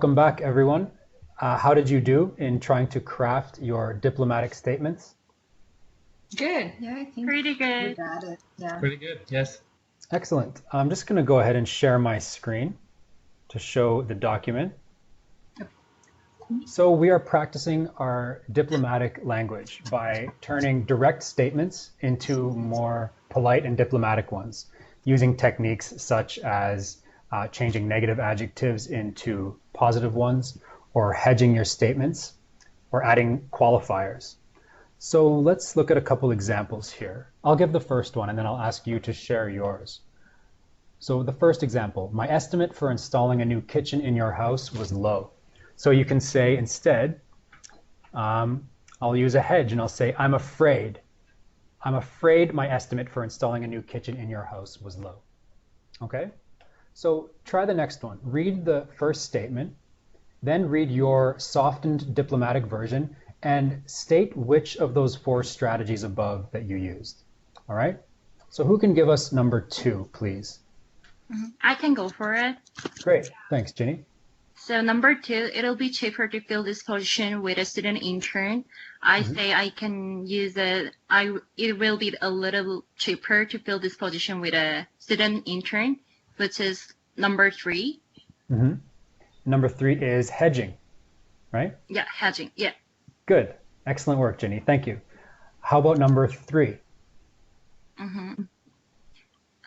Welcome back, everyone. How did you do in trying to craft your diplomatic statements? Good. Yeah, I think Pretty we good. got it. Yeah. Pretty good, yes. Excellent. I'm just going to go ahead and share my screen to show the document. So we are practicing our diplomatic language by turning direct statements into more polite and diplomatic ones, using techniques such as changing negative adjectives into positive ones, or hedging your statements, or adding qualifiers. So let's look at a couple examples here. I'll give the first one and then I'll ask you to share yours. So the first example, my estimate for installing a new kitchen in your house was low. So you can say instead, I'll use a hedge and I'll say, I'm afraid my estimate for installing a new kitchen in your house was low. Okay? So try the next one. Read the first statement, then read your softened diplomatic version and state which of those 4 strategies above that you used. All right? So who can give us number 2, please? I can go for it. Great. Thanks, Ginny. So number 2, it'll be cheaper to fill this position with a student intern. I say I can use it will be a little cheaper to fill this position with a student intern, which is number 3. Number 3 is hedging, right? Yeah, hedging. Yeah. Good. Excellent work, Ginny. Thank you. How about number 3?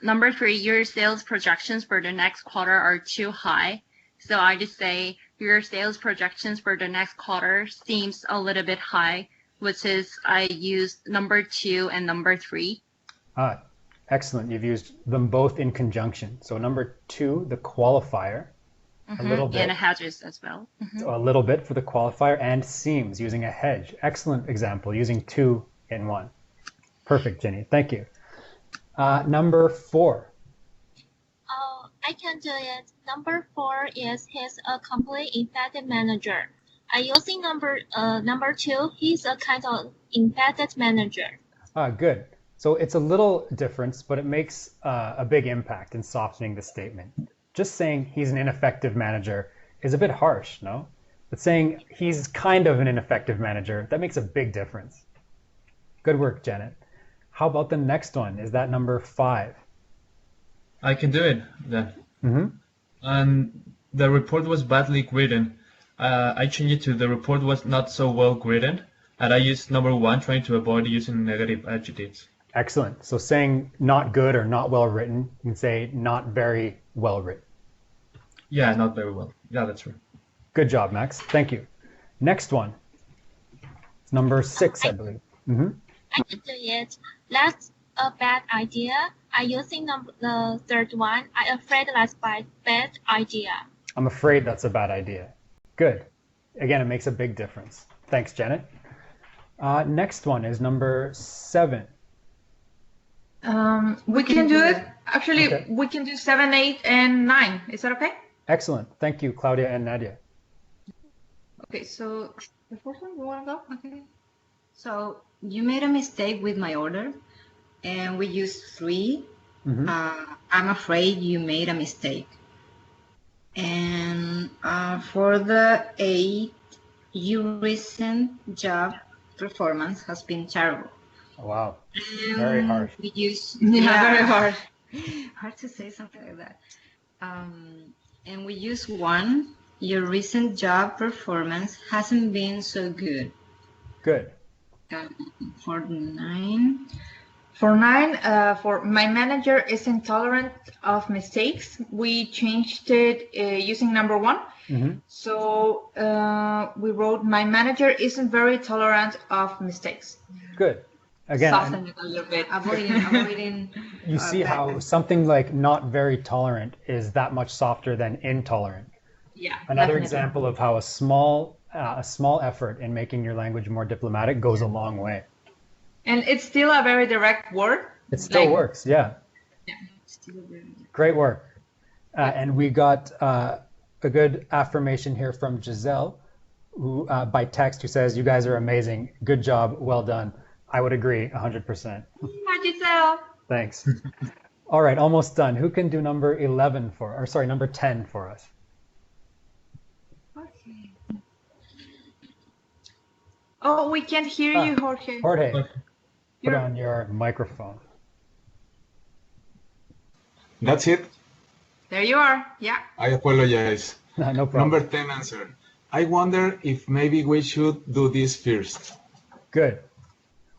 Number 3, your sales projections for the next quarter are too high. So I just say your sales projections for the next quarter seems a little bit high, which is I use number 2 and number 3. Excellent. You've used them both in conjunction. So number 2, the qualifier, a little bit. And hedges as well. So a little bit for the qualifier, and seems, using a hedge. Excellent example, using 2 in 1. Perfect, Jenny. Thank you. Number 4. Oh, I can do it. Number 4 is he's a complete effective manager. I using number 2. He's a kind of effective manager. Good. So it's a little difference, but it makes a big impact in softening the statement. Just saying he's an ineffective manager is a bit harsh, no? But saying he's kind of an ineffective manager, that makes a big difference. Good work, Janet. How about the next one? Is that number 5? I can do it then. And the report was badly written. I changed it to the report was not so well written, and I used number 1, trying to avoid using negative adjectives. Excellent. So saying not good or not well written, you can say not very well written. Yeah, not very well. Yeah, that's right. Good job, Max. Thank you. Next one. It's number 6, I believe. I can do it. That's a bad idea. I using the third one. I'm afraid that's a bad idea. I'm afraid that's a bad idea. Good. Again, it makes a big difference. Thanks, Janet. Next one is number 7. We can do it. Actually, Okay. we can do 7, 8, and 9. Is that okay? Excellent. Thank you, Claudia and Nadia. Okay, so the first one, you want to go? Okay. So you made a mistake with my order, and we used 3. I'm afraid you made a mistake. And for the 8, your recent job performance has been terrible. Wow. Very harsh. We use Very hard. hard to say something like that. And we use 1. Your recent job performance hasn't been so good. Good. For 9. For 9, for my manager is intolerant of mistakes. We changed it using number 1. So we wrote, my manager isn't very tolerant of mistakes. Good. Again, Soften it a little bit. Avoiding you see how something like not very tolerant is that much softer than intolerant. Yeah. Another definitely. example of how a small effort in making your language more diplomatic goes a long way. And it's still a very direct word. It still works, yeah. still very Great work. And we got a good affirmation here from Giselle, who by text, who says, "You guys are amazing. Good job. Well done." I would agree 100%. Hi, Giselle. Thanks. All right, almost done. Who can do number 11 number 10 for us? Oh, we can't hear you, Jorge. Jorge, put You're- on your microphone. That's it. There you are. Yeah. I apologize. No problem. Number 10 answer. I wonder if maybe we should do this first. Good.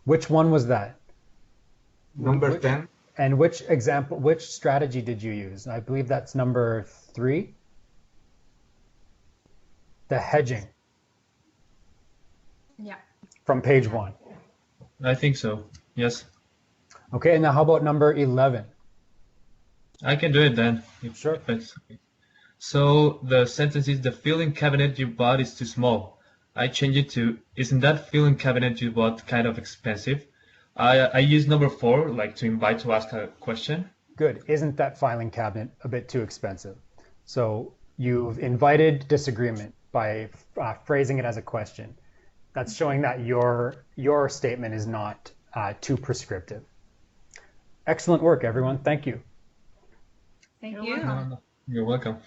Which one was that? Number 10. And which example, which strategy did you use? I believe that's number 3. The hedging Yeah. from page 1. I think so. Yes. Okay, now how about number 11? I can do it then. Sure. If it's okay. So the sentence is, the filing cabinet you bought is too small. I change it to, isn't that filing cabinet you bought kind of expensive? I use number 4, like to invite to ask a question. Good. Isn't that filing cabinet a bit too expensive? So you've invited disagreement by phrasing it as a question. That's showing that your statement is not too prescriptive. Excellent work, everyone. Thank you. Thank You're you. welcome. You're welcome.